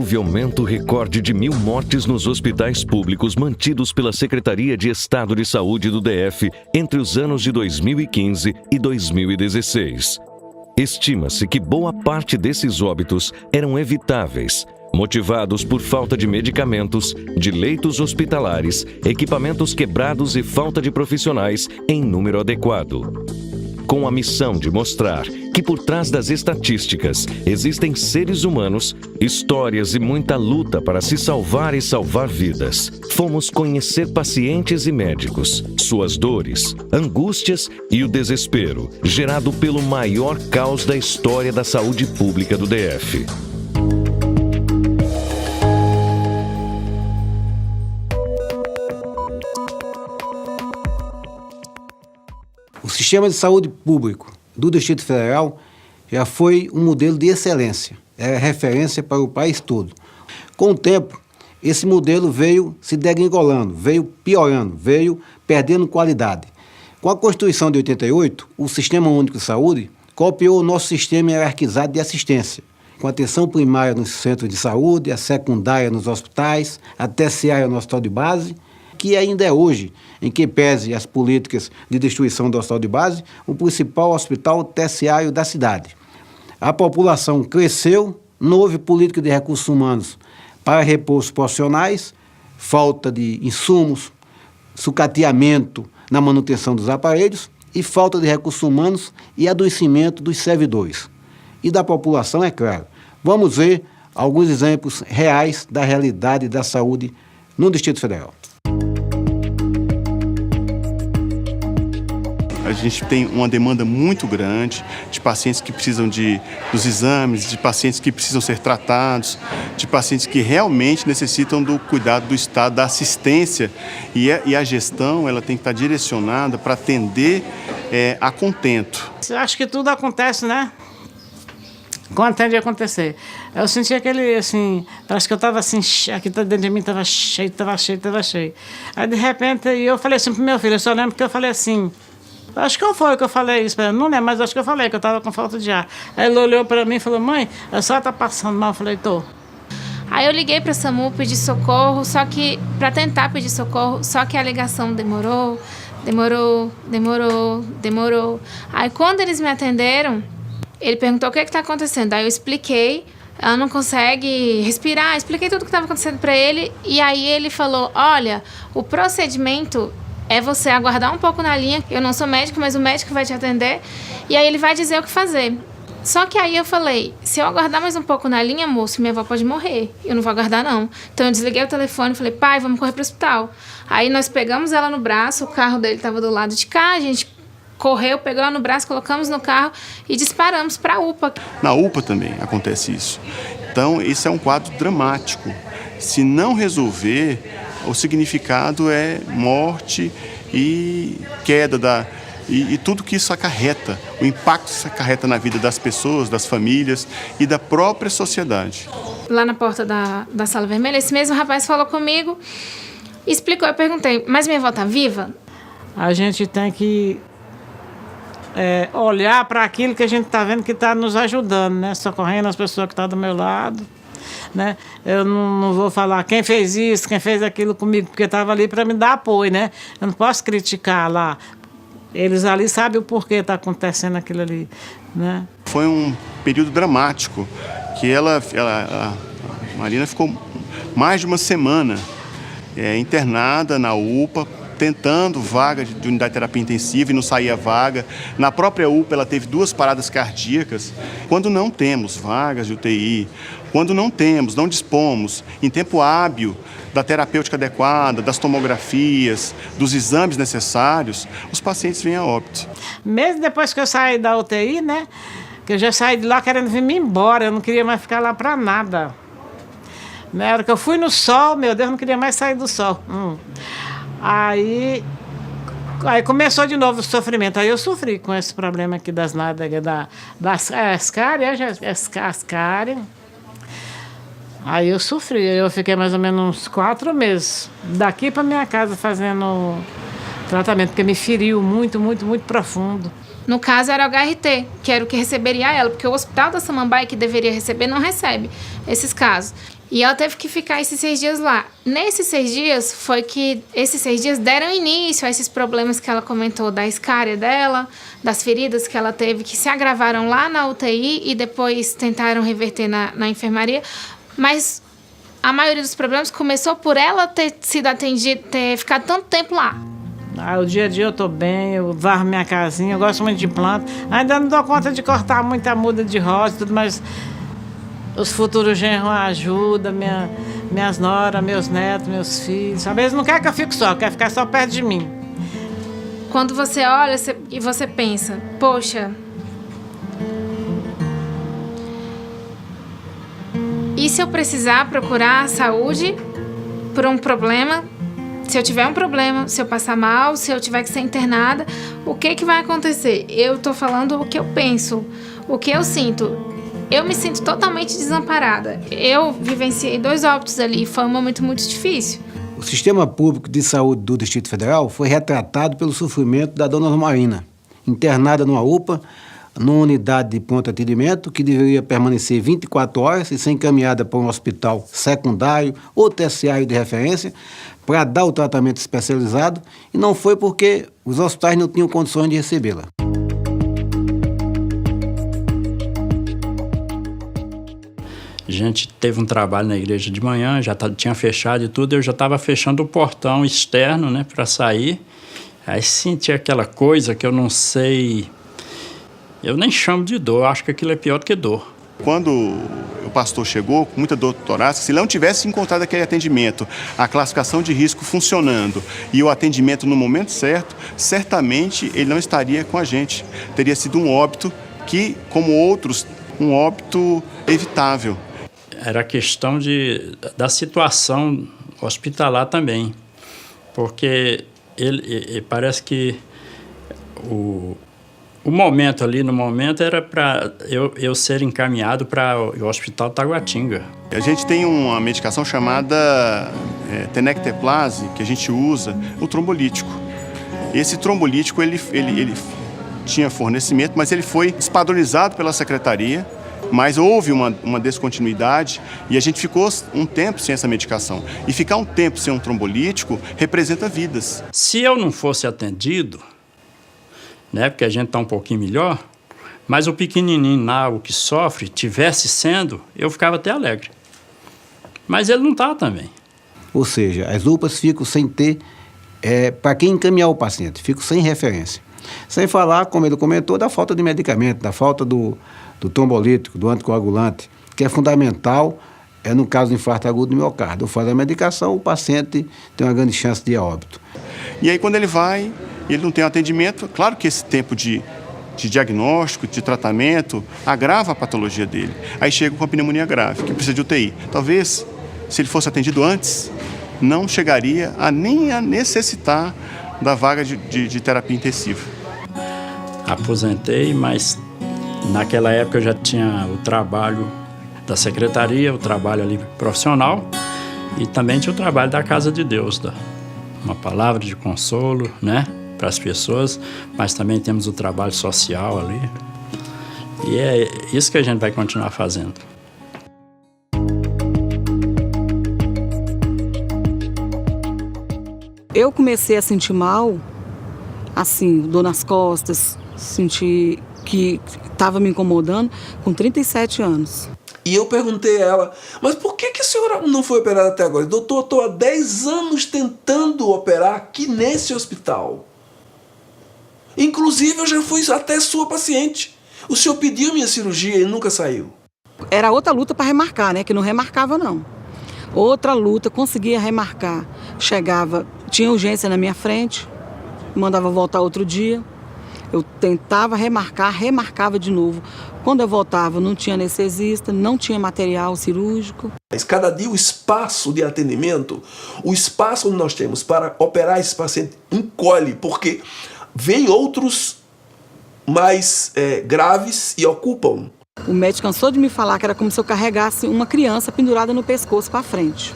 houve aumento recorde de 1.000 mortes nos hospitais públicos mantidos pela Secretaria de Estado de Saúde do DF entre os anos de 2015 e 2016. Estima-se que boa parte desses óbitos eram evitáveis, motivados por falta de medicamentos, de leitos hospitalares, equipamentos quebrados e falta de profissionais em número adequado. Com a missão de mostrar que por trás das estatísticas existem seres humanos, histórias e muita luta para se salvar e salvar vidas, fomos conhecer pacientes e médicos, suas dores, angústias e o desespero gerado pelo maior caos da história da saúde pública do DF. O sistema de saúde público do Distrito Federal já foi um modelo de excelência, era referência para o país todo. Com o tempo, esse modelo veio se degringolando, veio piorando, veio perdendo qualidade. Com a Constituição de 88, o Sistema Único de Saúde copiou o nosso sistema hierarquizado de assistência, com atenção primária nos centros de saúde, a secundária nos hospitais, a terciária no hospital de base, que ainda é hoje, em que pese as políticas de destruição do hospital de base, o principal hospital terciário da cidade. A população cresceu, não houve política de recursos humanos para repor os profissionais, falta de insumos, sucateamento na manutenção dos aparelhos e falta de recursos humanos e adoecimento dos servidores. E da população, é claro. Vamos ver alguns exemplos reais da realidade da saúde no Distrito Federal. A gente tem uma demanda muito grande de pacientes que precisam dos exames, de pacientes que precisam ser tratados, de pacientes que realmente necessitam do cuidado do Estado, da assistência. E a gestão ela tem que estar direcionada para atender a contento. Eu acho que tudo acontece, né? Quando tem de acontecer. Eu senti aquele, assim, parece que eu estava assim, aqui dentro de mim estava cheio. Aí, de repente, eu falei assim pro meu filho, eu só lembro que eu falei assim, acho que foi que eu falei isso para ele, não lembro, mas acho que eu falei que eu estava com falta de ar. Aí ele olhou para mim e falou, mãe, a senhora está passando mal? Eu falei, tô. Aí eu liguei para a SAMU, pedi socorro, para tentar pedir socorro, só que a ligação demorou. Aí quando eles me atenderam, ele perguntou o que está acontecendo. Aí eu expliquei, ela não consegue respirar, expliquei tudo o que estava acontecendo para ele. E aí ele falou, olha, o procedimento é você aguardar um pouco na linha. Eu não sou médico, mas o médico vai te atender. E aí ele vai dizer o que fazer. Só que aí eu falei, se eu aguardar mais um pouco na linha, moço, minha avó pode morrer. Eu não vou aguardar, não. Então eu desliguei o telefone e falei, pai, vamos correr para o hospital. Aí nós pegamos ela no braço, o carro dele estava do lado de cá, a gente correu, pegou ela no braço, colocamos no carro e disparamos para a UPA. Na UPA também acontece isso. Então, esse é um quadro dramático. Se não resolver, o significado é morte e queda e tudo que isso acarreta, o impacto que isso acarreta na vida das pessoas, das famílias e da própria sociedade. Lá na porta da Sala Vermelha, esse mesmo rapaz falou comigo, explicou, eu perguntei, mas minha avó está viva? A gente tem que olhar para aquilo que a gente está vendo que está nos ajudando, né? Socorrendo as pessoas que estão do meu lado. Né? Eu não vou falar quem fez isso, quem fez aquilo comigo, porque estava ali para me dar apoio, né? Eu não posso criticar lá. Eles ali sabem o porquê está acontecendo aquilo ali, né? Foi um período dramático, que a Marina ficou mais de uma semana internada na UPA, tentando vaga de unidade de terapia intensiva e não saía vaga. Na própria UPA ela teve 2 paradas cardíacas. Quando não temos vagas de UTI, quando não dispomos em tempo hábil da terapêutica adequada, das tomografias, dos exames necessários, os pacientes vêm a óbito. Mesmo depois que eu saí da UTI, né, que eu já saí de lá querendo vir me embora, eu não queria mais ficar lá para nada. Na hora que eu fui no sol, meu Deus, eu não queria mais sair do sol. Aí começou de novo o sofrimento. Aí eu sofri com esse problema aqui das nádegas, das ascárias. Aí eu sofri. Eu fiquei mais ou menos uns 4 meses daqui para minha casa fazendo tratamento, porque me feriu muito profundo. No caso era o HRT, que era o que receberia ela, porque o Hospital da Samambaia, que deveria receber, não recebe esses casos. E ela teve que ficar esses 6 dias lá. Nesses 6 dias, foi que esses 6 dias deram início a esses problemas que ela comentou da escária dela, das feridas que ela teve, que se agravaram lá na UTI e depois tentaram reverter na enfermaria. Mas a maioria dos problemas começou por ela ter sido atendida, ter ficado tanto tempo lá. O dia a dia eu tô bem, eu varro minha casinha, eu gosto muito de planta. Ainda não dou conta de cortar muita muda de rosa e tudo, mas os futuros genros ajudam, minhas noras, meus netos, meus filhos. Às vezes não quer que eu fique só, quer ficar só perto de mim. Quando você olha e você pensa, poxa, e se eu precisar procurar saúde por um problema? Se eu tiver um problema, se eu passar mal, se eu tiver que ser internada, o que vai acontecer? Eu tô falando o que eu penso, o que eu sinto. Eu me sinto totalmente desamparada. Eu vivenciei 2 óbitos ali, foi um momento muito difícil. O sistema público de saúde do Distrito Federal foi retratado pelo sofrimento da dona Marina, internada numa UPA, numa unidade de pronto atendimento, que deveria permanecer 24 horas e ser encaminhada para um hospital secundário ou terciário de referência para dar o tratamento especializado, e não foi porque os hospitais não tinham condições de recebê-la. A gente teve um trabalho na igreja de manhã, tinha fechado e tudo, eu já estava fechando o portão externo, né, para sair. Aí senti aquela coisa que eu não sei, eu nem chamo de dor, acho que aquilo é pior do que dor. Quando o pastor chegou com muita dor torácica, se ele não tivesse encontrado aquele atendimento, a classificação de risco funcionando e o atendimento no momento certo, certamente ele não estaria com a gente. Teria sido um óbito que, como outros, um óbito evitável. Era questão da situação hospitalar também, porque ele parece que o momento ali, no momento, era para eu ser encaminhado para o Hospital Taguatinga. A gente tem uma medicação chamada tenecteplase, que a gente usa, o trombolítico. Esse trombolítico, ele tinha fornecimento, mas ele foi despadronizado pela secretaria, mas houve uma descontinuidade e a gente ficou um tempo sem essa medicação. E ficar um tempo sem um trombolítico representa vidas. Se eu não fosse atendido, né, porque a gente está um pouquinho melhor, mas o pequenininho lá, o que sofre, tivesse sendo, eu ficava até alegre. Mas ele não está também. Ou seja, as UPAs ficam sem ter para quem encaminhar o paciente, ficam sem referência. Sem falar, como ele comentou, da falta de medicamento, da falta do trombolítico, do anticoagulante, que é fundamental no caso do infarto agudo do miocárdio. Fora a medicação, o paciente tem uma grande chance de óbito. E aí, quando ele vai, ele não tem atendimento, claro que esse tempo de diagnóstico, de tratamento, agrava a patologia dele. Aí chega com a pneumonia grave, que precisa de UTI. Talvez, se ele fosse atendido antes, não chegaria nem a necessitar da vaga de terapia intensiva. Aposentei, mas naquela época eu já tinha o trabalho da secretaria, o trabalho ali profissional, e também tinha o trabalho da Casa de Deus, uma palavra de consolo, né, para as pessoas, mas também temos o trabalho social ali. E é isso que a gente vai continuar fazendo. Eu comecei a sentir mal, assim, dor nas costas, senti que estava me incomodando com 37 anos. E eu perguntei a ela, mas por que a senhora não foi operada até agora? Doutor, eu estou há 10 anos tentando operar aqui nesse hospital. Inclusive, eu já fui até sua paciente. O senhor pediu minha cirurgia e nunca saiu. Era outra luta para remarcar, né? Que não remarcava, não. Outra luta, conseguia remarcar. Chegava, tinha urgência na minha frente, mandava voltar outro dia. Eu tentava remarcar, remarcava de novo. Quando eu voltava, não tinha anestesista, não tinha material cirúrgico. Mas cada dia o espaço de atendimento, o espaço onde nós temos para operar esse paciente encolhe, porque vem outros mais graves e ocupam. O médico cansou de me falar que era como se eu carregasse uma criança pendurada no pescoço para frente.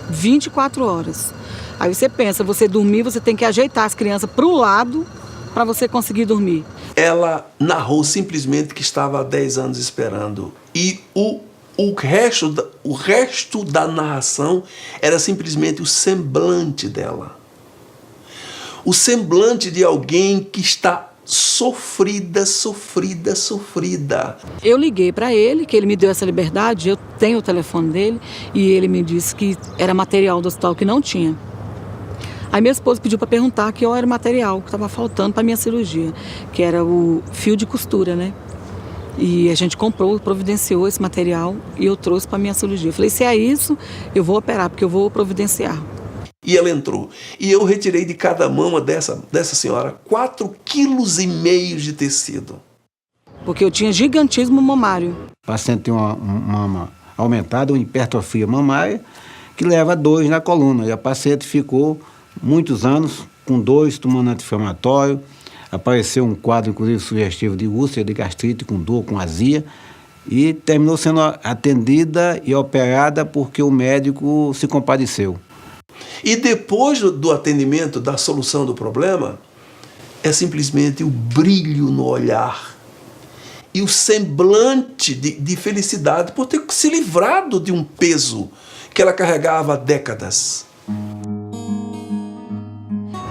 24 horas. Aí você pensa, você dormir, você tem que ajeitar as crianças para o lado para você conseguir dormir. Ela narrou simplesmente que estava há 10 anos esperando. E o o resto da narração era simplesmente o semblante dela. O semblante de alguém que está sofrida. Eu liguei para ele, que ele me deu essa liberdade, eu tenho o telefone dele, e ele me disse que era material do hospital que não tinha. Aí minha esposa pediu para perguntar que era o material que estava faltando para minha cirurgia, que era o fio de costura, né? E a gente comprou, providenciou esse material e eu trouxe para minha cirurgia. Eu falei, se é isso, eu vou operar, porque eu vou providenciar. E ela entrou. E eu retirei de cada mama dessa senhora 4,5 kg de tecido. Porque eu tinha gigantismo mamário. O paciente tem uma mama aumentada, uma hipertrofia mamária, que leva dores na coluna. E a paciente ficou muitos anos com dores, tomando anti-inflamatório. Apareceu um quadro, inclusive, sugestivo de úlcera, de gastrite, com dor, com azia. E terminou sendo atendida e operada porque o médico se compadeceu. E depois do atendimento, da solução do problema, é simplesmente o brilho no olhar e o semblante de felicidade por ter se livrado de um peso que ela carregava há décadas.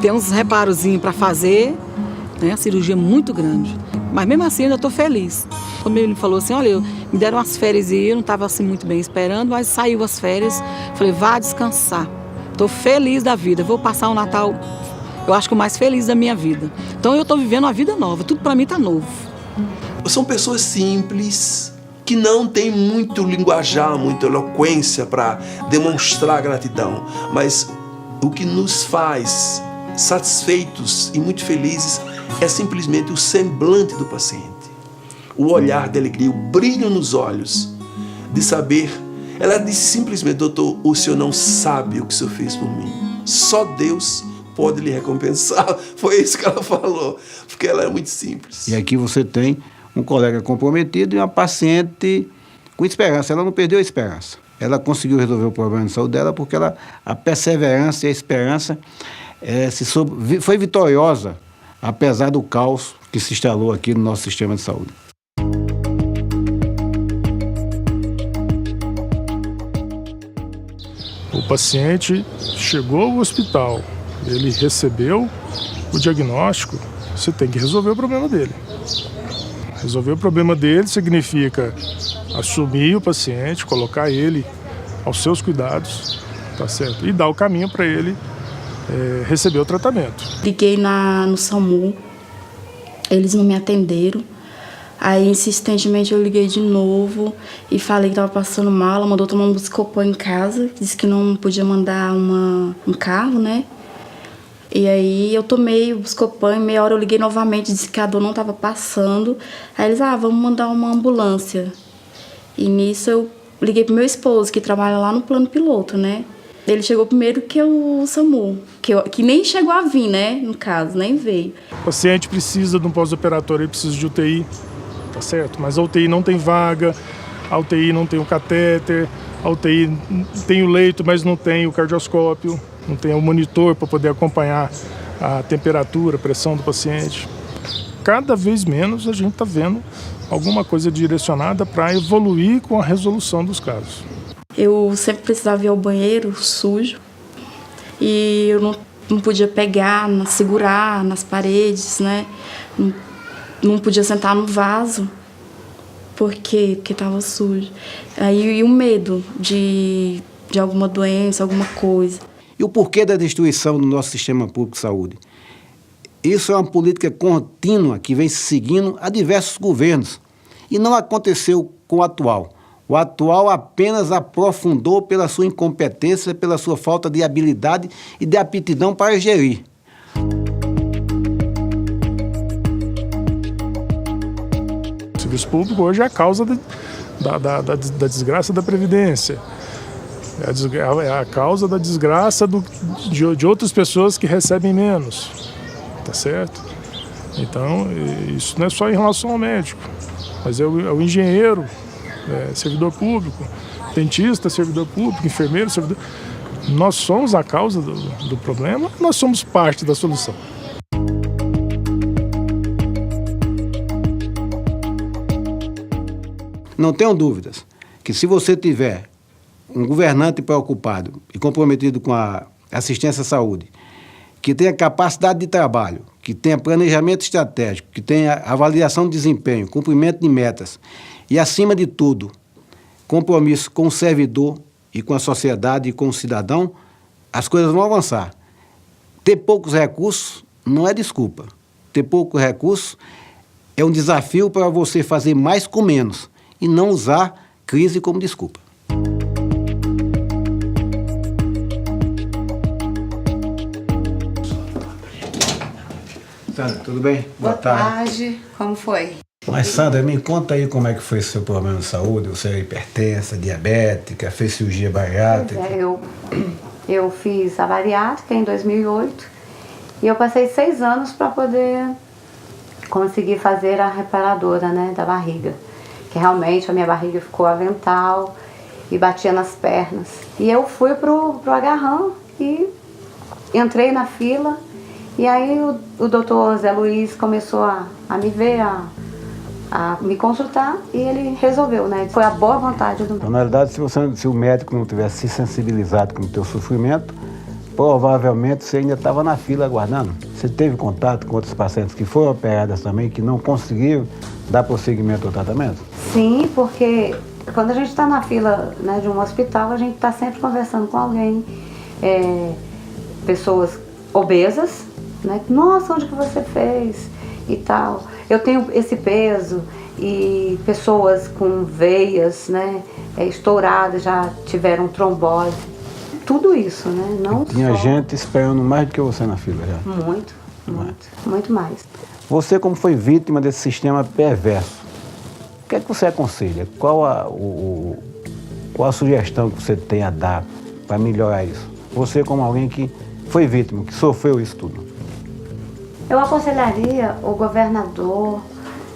Tem uns reparozinhos para fazer, né? A cirurgia é muito grande. Mas mesmo assim, eu ainda estou feliz. Quando ele falou assim, olha, me deram umas férias e eu não estava assim muito bem esperando, mas saiu as férias. Falei, vá descansar. Estou feliz da vida. Vou passar o Natal, eu acho que o mais feliz da minha vida. Então eu estou vivendo uma vida nova. Tudo para mim está novo. São pessoas simples, que não têm muito linguajar, muita eloquência para demonstrar gratidão. Mas o que nos faz satisfeitos e muito felizes é simplesmente o semblante do paciente. O olhar de alegria, o brilho nos olhos, de saber. Ela disse simplesmente, doutor, o senhor não sabe o que o senhor fez por mim. Só Deus pode lhe recompensar. Foi isso que ela falou, porque ela é muito simples. E aqui você tem um colega comprometido e uma paciente com esperança. Ela não perdeu a esperança. Ela conseguiu resolver o problema de saúde dela porque a perseverança e a esperança foi vitoriosa, apesar do caos que se instalou aqui no nosso sistema de saúde. O paciente chegou ao hospital, ele recebeu o diagnóstico, você tem que resolver o problema dele. Resolver o problema dele significa assumir o paciente, colocar ele aos seus cuidados, tá certo? E dar o caminho para ele receber o tratamento. Liguei no SAMU, eles não me atenderam. Aí, insistentemente, eu liguei de novo e falei que estava passando mal. Ela mandou tomar um Buscopan em casa, disse que não podia mandar um carro, né? E aí eu tomei o Buscopan, meia hora eu liguei novamente, disse que a dor não estava passando. Aí eles, vamos mandar uma ambulância. E nisso eu liguei pro meu esposo, que trabalha lá no plano piloto, né? Ele chegou primeiro que o SAMU, que nem chegou a vir, né? No caso, nem veio. O paciente precisa de um pós-operatório, ele precisa de UTI. Tá certo? Mas a UTI não tem vaga, a UTI não tem o catéter, a UTI tem o leito, mas não tem o cardioscópio, não tem o monitor para poder acompanhar a temperatura, a pressão do paciente. Cada vez menos a gente está vendo alguma coisa direcionada para evoluir com a resolução dos casos. Eu sempre precisava ir ao banheiro sujo e eu não podia pegar, segurar nas paredes, né? Não podia sentar no vaso, porque estava sujo. Aí e o medo de alguma doença, alguma coisa. E o porquê da destruição do nosso sistema público de saúde? Isso é uma política contínua que vem se seguindo a diversos governos. E não aconteceu com o atual. O atual apenas aprofundou pela sua incompetência, pela sua falta de habilidade e de aptidão para gerir. O serviço público hoje é a causa da desgraça da Previdência. É a causa da desgraça de outras pessoas que recebem menos. Tá certo? Então, isso não é só em relação ao médico, mas é o engenheiro, servidor público, dentista, servidor público, enfermeiro, servidor... Nós somos a causa do problema, nós somos parte da solução. Não tenham dúvidas que se você tiver um governante preocupado e comprometido com a assistência à saúde, que tenha capacidade de trabalho, que tenha planejamento estratégico, que tenha avaliação de desempenho, cumprimento de metas e, acima de tudo, compromisso com o servidor e com a sociedade e com o cidadão, as coisas vão avançar. Ter poucos recursos não é desculpa. Ter poucos recursos é um desafio para você fazer mais com menos e não usar crise como desculpa. Sandra, tudo bem? Boa tarde. Como foi? Mas, Sandra, me conta aí como é que foi o seu problema de saúde. Você é hipertensa, diabética, fez cirurgia bariátrica? Eu fiz a bariátrica em 2008 e eu passei 6 anos para poder conseguir fazer a reparadora, né, da barriga. Que realmente a minha barriga ficou avental e batia nas pernas. E eu fui pro agarrão e entrei na fila. E aí o doutor Zé Luiz começou a me ver, a me consultar e ele resolveu, né? Foi a boa vontade do médico. Então, na realidade, se o médico não tivesse se sensibilizado com o teu sofrimento, provavelmente você ainda estava na fila aguardando. Você teve contato com outros pacientes que foram operadas também, que não conseguiram dar prosseguimento ao tratamento? Sim, porque quando a gente está na fila, né, de um hospital, a gente está sempre conversando com alguém, pessoas obesas, né? Nossa, onde que você fez? E tal. Eu tenho esse peso e pessoas com veias, né, estouradas, já tiveram trombose. Tudo isso, né? Não tinha só... gente esperando mais do que você na fila já. Muito mais. Você, como foi vítima desse sistema perverso, o que é que você aconselha? Qual a sugestão que você tem a dar para melhorar isso? Você, como alguém que foi vítima, que sofreu isso tudo. Eu aconselharia o governador,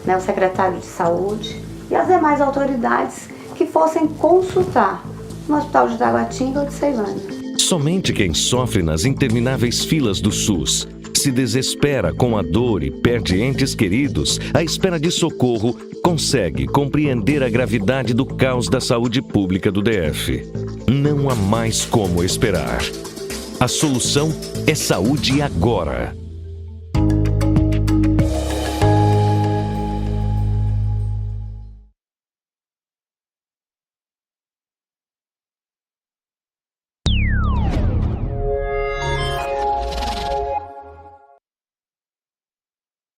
né, o secretário de saúde e as demais autoridades que fossem consultar no Hospital de Taguatinga ou de Ceilândia. Somente quem sofre nas intermináveis filas do SUS, se desespera com a dor e perde entes queridos à espera de socorro, consegue compreender a gravidade do caos da saúde pública do DF. Não há mais como esperar. A solução é saúde agora.